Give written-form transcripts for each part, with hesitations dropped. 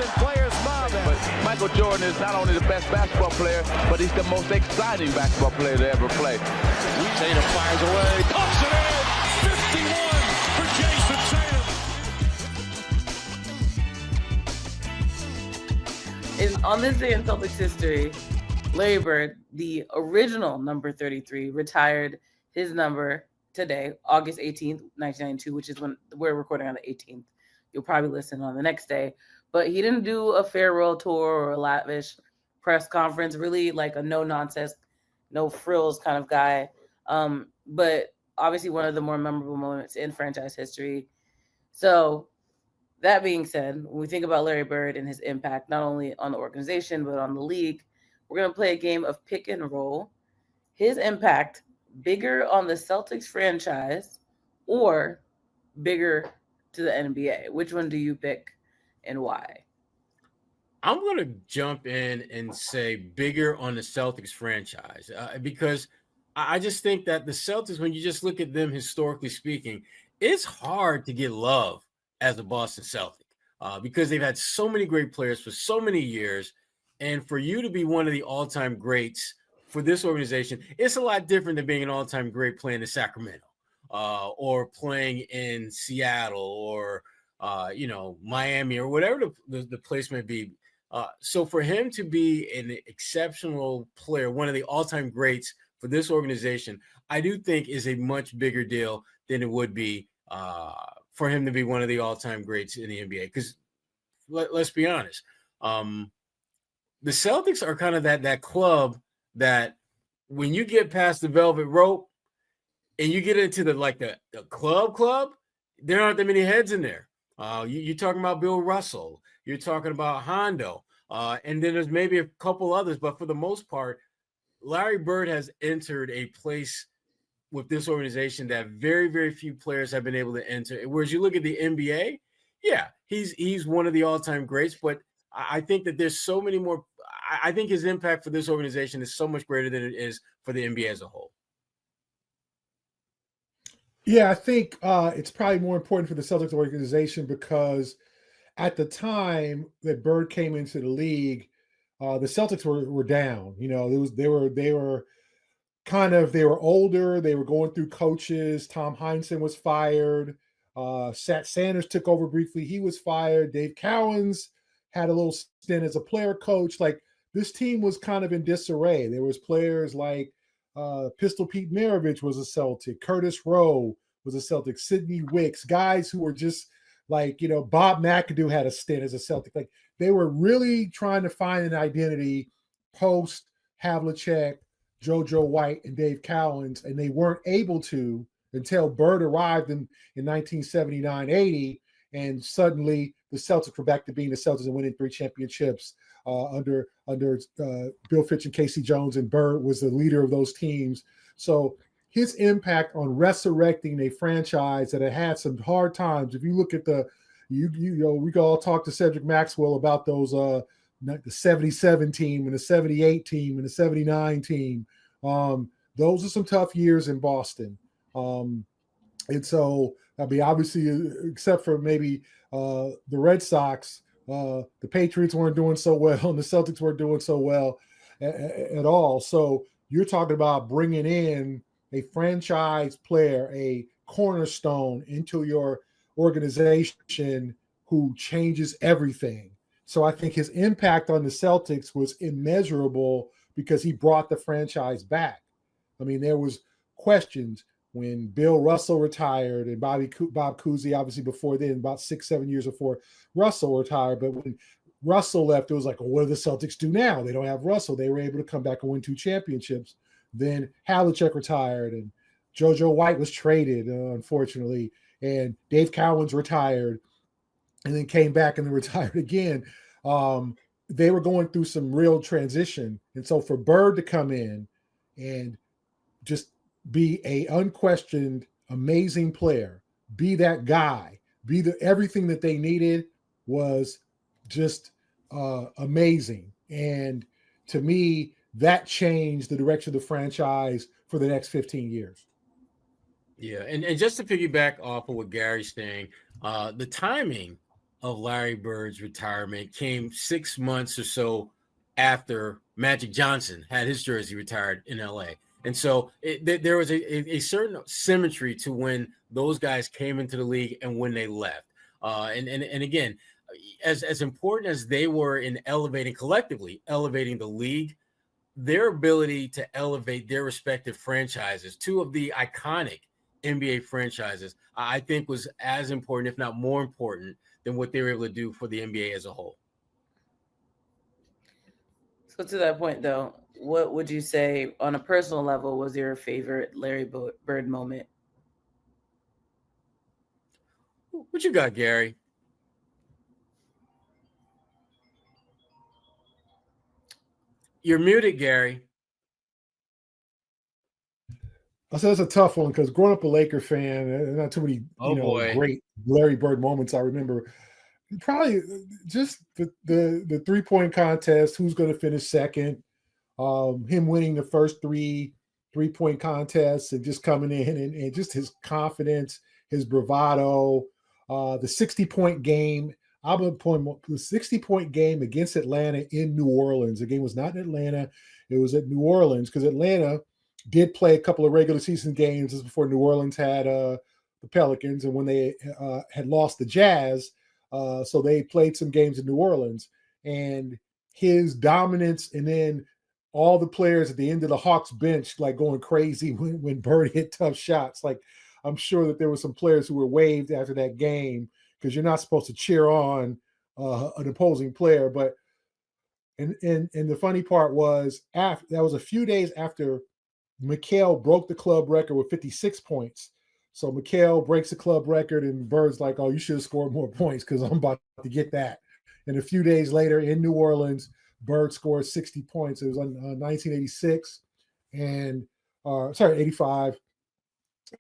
and players smiling. But Michael Jordan is not only the best basketball player, but he's the most exciting basketball player to ever play. Tatum fires away, pumps it in. 51 for Jason Tatum. On this day in Celtics history, Larry Bird, the original number 33, retired his number today, August 18th, 1992, which is when we're recording on the 18th. You'll probably listen on the next day. But he didn't do a farewell tour or a lavish press conference, really like a no-nonsense, no frills kind of guy. But obviously one of the more memorable moments in franchise history. So that being said, when we think about Larry Bird and his impact, not only on the organization, but on the league, we're going to play a game of pick and roll. His impact, bigger on the Celtics franchise or bigger to the NBA? Which one do you pick and why? I'm going to jump in and say bigger on the Celtics franchise because I just think that the Celtics, when you just look at them historically speaking, it's hard to get love as a Boston Celtic because they've had so many great players for so many years. And for you to be one of the all-time greats for this organization, it's a lot different than being an all-time great playing in Sacramento or playing in Seattle or, Miami or whatever the place may be. So for him to be an exceptional player, one of the all-time greats for this organization, I do think is a much bigger deal than it would be for him to be one of the all-time greats in the NBA. Because let's be honest, the Celtics are kind of that club that when you get past the velvet rope and you get into the club, there aren't that many heads in there. You're talking about Bill Russell. You're talking about Hondo. And then there's maybe a couple others. But for the most part, Larry Bird has entered a place with this organization that very, very few players have been able to enter. Whereas you look at the NBA, yeah, he's one of the all-time greats. But I think that there's so many more. I think his impact for this organization is so much greater than it is for the NBA as a whole. Yeah, I think it's probably more important for the Celtics organization because at the time that Bird came into the league, the Celtics were down. You know, they were older. They were going through coaches. Tom Heinsohn was fired. Sat Sanders took over briefly. He was fired. Dave Cowens had a little stint as a player coach. Like, this team was kind of in disarray. There was players like Pistol Pete Maravich was a Celtic. Curtis Rowe was a Celtic. Sidney Wicks, guys who were just like, Bob McAdoo had a stint as a Celtic. Like, they were really trying to find an identity post Havlicek, JoJo White, and Dave Cowens, and they weren't able to until Bird arrived in 1979-80, and suddenly the Celtics were back to being the Celtics and winning 3 championships under Bill Fitch and Casey Jones, and Bird was the leader of those teams. So his impact on resurrecting a franchise that had some hard times. If you look at we could all talk to Cedric Maxwell about those the 77 team and the 78 team and the 79 team. Those are some tough years in Boston. And so, I mean, obviously, except for maybe the Red Sox, the Patriots weren't doing so well, and the Celtics weren't doing so well at all. So you're talking about bringing in a franchise player, a cornerstone into your organization who changes everything. So I think his impact on the Celtics was immeasurable because he brought the franchise back. I mean, there was questions when Bill Russell retired and Bob Cousy, obviously before then, about 6-7 years before Russell retired. But when Russell left, it was like, well, what do the Celtics do now? They don't have Russell. They were able to come back and win 2 championships. Then Havlicek retired and JoJo White was traded, unfortunately. And Dave Cowens retired and then came back and then retired again. They were going through some real transition. And so for Bird to come in and just be a unquestioned, amazing player, be that guy, be everything that they needed was just amazing. And to me, that changed the direction of the franchise for the next 15 years. Yeah, and just to piggyback off of what Gary's saying, the timing of Larry Bird's retirement came 6 months or so after Magic Johnson had his jersey retired in LA. And so there was a certain symmetry to when those guys came into the league and when they left. And again, as important as they were in collectively elevating the league, their ability to elevate their respective franchises, two of the iconic NBA franchises, I think was as important, if not more important, than what they were able to do for the NBA as a whole. So to that point, though, what would you say on a personal level was your favorite Larry Bird moment? What you got, Gary? You're muted, Gary. So that's a tough one because growing up a Laker fan, not too many, great Larry Bird moments I remember. Probably just the 3-point contest, who's going to finish second, him winning the first 3-point contests and just coming in and just his confidence, his bravado, the 60-point game. I'm going to point the 60-point game against Atlanta in New Orleans. The game was not in Atlanta. It was at New Orleans because Atlanta did play a couple of regular season games just before New Orleans had the Pelicans and when they had lost the Jazz. So they played some games in New Orleans, and his dominance, and then all the players at the end of the Hawks bench like going crazy when Bird hit tough shots. Like I'm sure that there were some players who were waved after that game because you're not supposed to cheer on an opposing player. But and the funny part was that was a few days after Mikal broke the club record with 56 points. So Mikal breaks the club record, and Bird's like, "Oh, you should have scored more points because I'm about to get that." And a few days later in New Orleans, Bird scored 60 points. It was on 1986 and 85.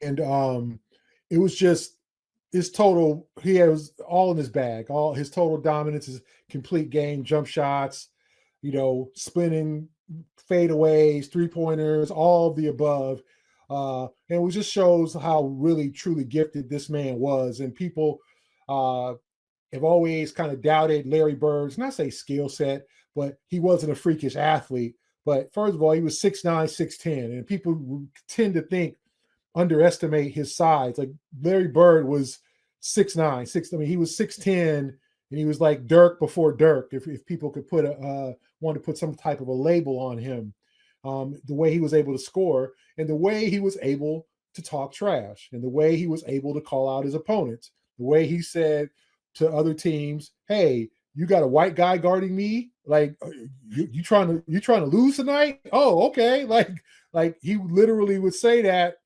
And it was just his total, he was all in his bag. All his total dominance, his complete game, jump shots, spinning fadeaways, 3-pointers, all of the above. And it just shows how really, truly gifted this man was. And people have always kind of doubted Larry Bird's, not say skill set, but he wasn't a freakish athlete. But first of all, he was 6'9", 6'10", and people tend to underestimate his size. Like Larry Bird was 6'9", 6. I mean, he was 6'10", and he was like Dirk before Dirk. If people could want to put some type of a label on him, the way he was able to score, and the way he was able to talk trash, and the way he was able to call out his opponents, the way he said to other teams, "Hey, you got a white guy guarding me? Like, you trying to lose tonight? Oh, okay." Like he literally would say that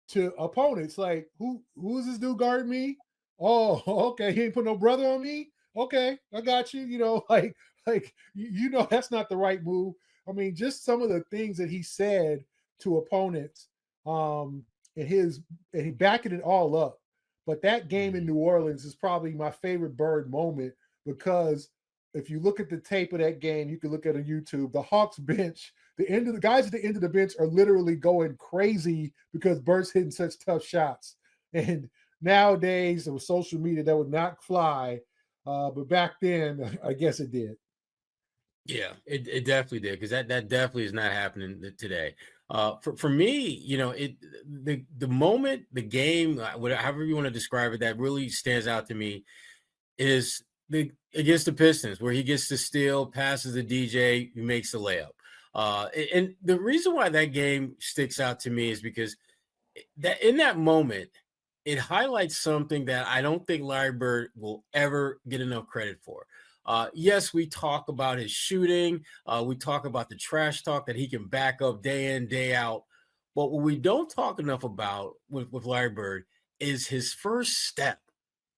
to opponents. Like, who is this dude guarding me? Oh, okay. He ain't put no brother on me. Okay, I got you. Like that's not the right move. I mean, just some of the things that he said to opponents, and he backing it all up. But that game in New Orleans is probably my favorite Bird moment because if you look at the tape of that game, you can look at it on YouTube. The Hawks bench, the guys at the end of the bench are literally going crazy because Bird's hitting such tough shots. And nowadays, with social media, that would not fly. But back then, I guess it did. Yeah, it definitely did, because that definitely is not happening today. For me, the moment, the game, however you want to describe it, that really stands out to me is against the Pistons, where he gets to steal, passes the DJ, he makes the layup. And the reason why that game sticks out to me is because that in that moment, it highlights something that I don't think Larry Bird will ever get enough credit for. Yes, we talk about his shooting. We talk about the trash talk that he can back up day in, day out. But what we don't talk enough about with Larry Bird is his first step.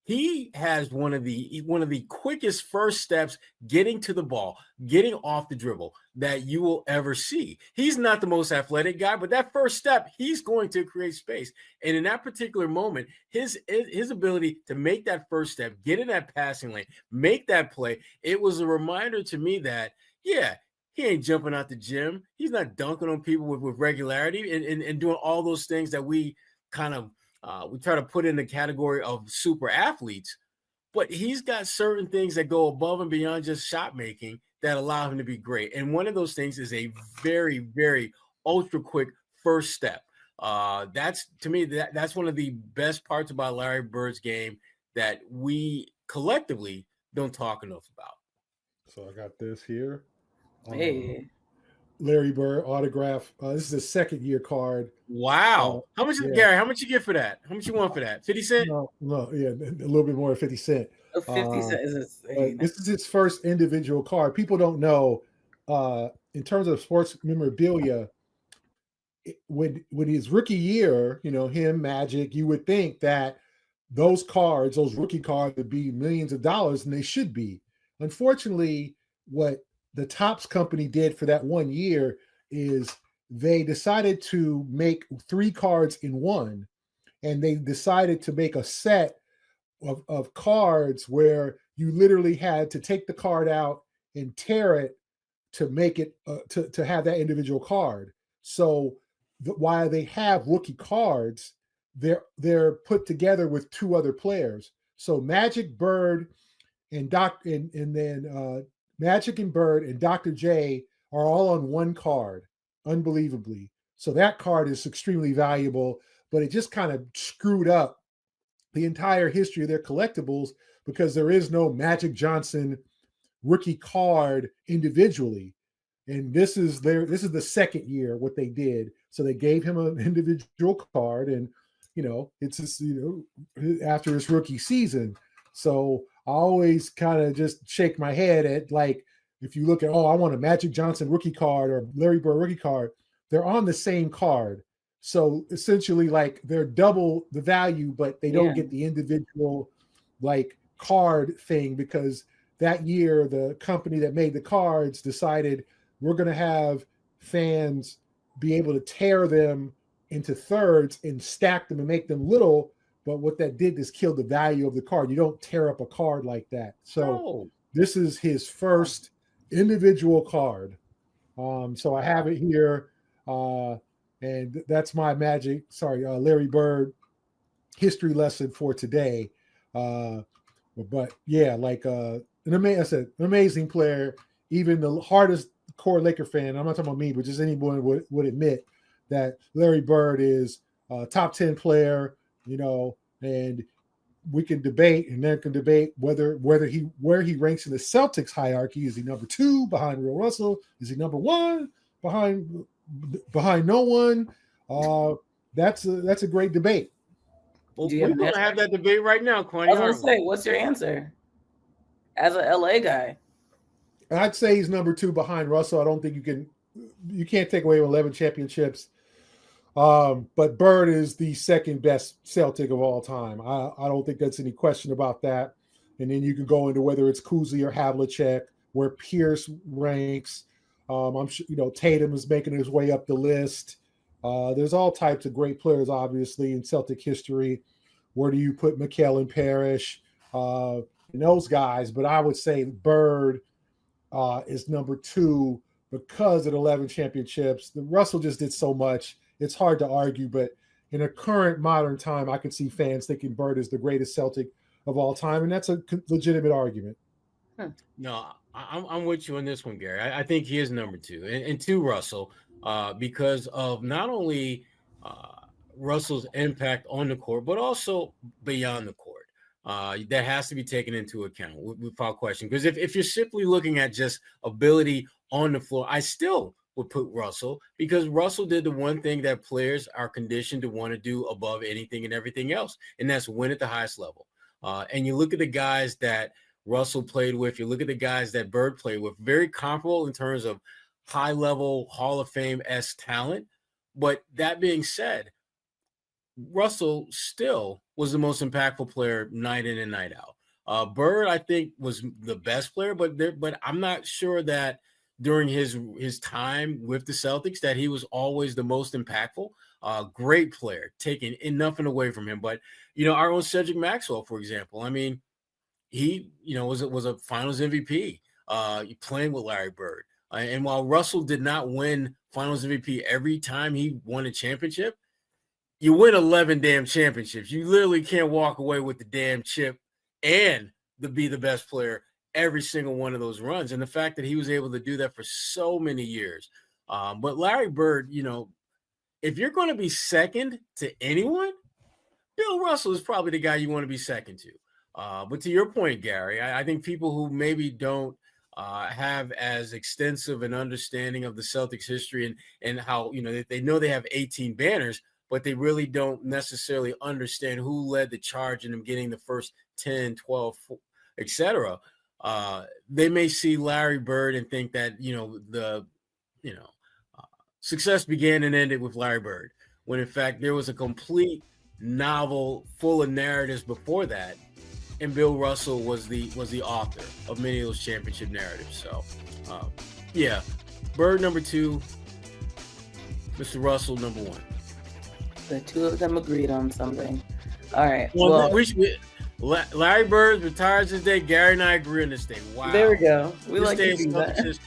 He has one of the quickest first steps getting to the ball, getting off the dribble that you will ever see. He's not the most athletic guy, but that first step, he's going to create space. And in that particular moment, his ability to make that first step, get in that passing lane, make that play, it was a reminder to me that, yeah, he ain't jumping out the gym. He's not dunking on people with regularity and doing all those things that we kind of we try to put in the category of super athletes, but he's got certain things that go above and beyond just shot making that allow him to be great. And one of those things is a very, very ultra quick first step. That's to me, that's one of the best parts about Larry Bird's game that we collectively don't talk enough about. So I got this here. Hey. Larry Bird autograph. This is a second year card. Wow. How much, Gary? How much you get for that? How much you want for that? 50 cents? No, yeah, a little bit more than 50 cents. 50 cents. This is his first individual card. People don't know, in terms of sports memorabilia, when his rookie year, him, Magic, you would think that those cards, those rookie cards, would be millions of dollars, and they should be. Unfortunately, what the Topps company did for that 1 year is they decided to make 3 cards in one, and they decided to make a set of cards where you literally had to take the card out and tear it to make it to have that individual card. So while they have rookie cards, they're put together with 2 other players. So Magic, Bird, and then Magic and Bird and Dr. J are all on one card, unbelievably. So that card is extremely valuable, but it just kind of screwed up the entire history of their collectibles because there is no Magic Johnson rookie card individually. And this is the second year what they did. So they gave him an individual card, and it's just, after his rookie season. So I always kind of just shake my head at, like, if you look at, I want a Magic Johnson rookie card or Larry Bird rookie card, they're on the same card. So essentially, like, they're double the value, but they don't get the individual, like, card thing, because that year the company that made the cards decided we're going to have fans be able to tear them into thirds and stack them and make them little. But what that did is kill the value of the card. You don't tear up a card like that. So This is his first individual card. So I have it here. And that's my Larry Bird history lesson for today. But yeah, like an amazing player. Even the hardest core Laker fan, I'm not talking about me, but just anyone would admit that Larry Bird is a top 10 player, and we can debate, and then can debate where he ranks in the Celtics hierarchy. Is he number 2 behind Real Russell? Is he number 1 behind no one? That's a great debate. Well, we're going to have that debate right now, Kwani. I was going to say, what's your answer as an LA guy? I'd say he's number 2 behind Russell. I don't think you can't take away 11 championships. But Bird is the second best Celtic of all time. I don't think that's any question about that. And then you can go into whether it's Kuzi or Havlicek, where Pierce ranks. I'm sure, Tatum is making his way up the list. There's all types of great players, obviously, in Celtic history. Where do you put Mikel and Parrish and those guys? But I would say Bird is number 2 because of 11 championships. The Russell just did so much. It's hard to argue, but in a current modern time, I could see fans thinking Bird is the greatest Celtic of all time, and that's a legitimate argument. No, I'm with you on this one, Gary. I think he is number 2, and 2 Russell, because of not only Russell's impact on the court, but also beyond the court. That has to be taken into account without question. Because if you're simply looking at just ability on the floor, I still would put Russell, because Russell did the one thing that players are conditioned to want to do above anything and everything else, and that's win at the highest level. And you look at the guys that Russell played with, you look at the guys that Bird played with, very comparable in terms of high-level Hall of Fame-esque talent. But that being said, Russell still was the most impactful player night in and night out. Bird, I think, was the best player, but I'm not sure that during his time with the Celtics that he was always the most impactful. Great player, taking nothing away from him. But our own Cedric Maxwell, for example, I mean, he was a Finals MVP, playing with Larry Bird. And while Russell did not win Finals MVP every time he won a championship, you win 11 damn championships. You literally can't walk away with the damn chip and to be the best player every single one of those runs. And the fact that he was able to do that for so many years. But Larry Bird, if you're going to be second to anyone, Bill Russell is probably the guy you want to be second to. But to your point, Gary, I think people who maybe don't have as extensive an understanding of the Celtics history and how, they know they have 18 banners, but they really don't necessarily understand who led the charge in them getting the first 10, 12, etc. They may see Larry Bird and think that, success began and ended with Larry Bird, when in fact there was a complete novel full of narratives before that, and Bill Russell was the author of many of those championship narratives. So, Bird number 2, Mr. Russell number 1. The two of them agreed on something. All right. Larry Bird retires this day. Gary and I agree on this day. Wow. There we go. We this like day to do that.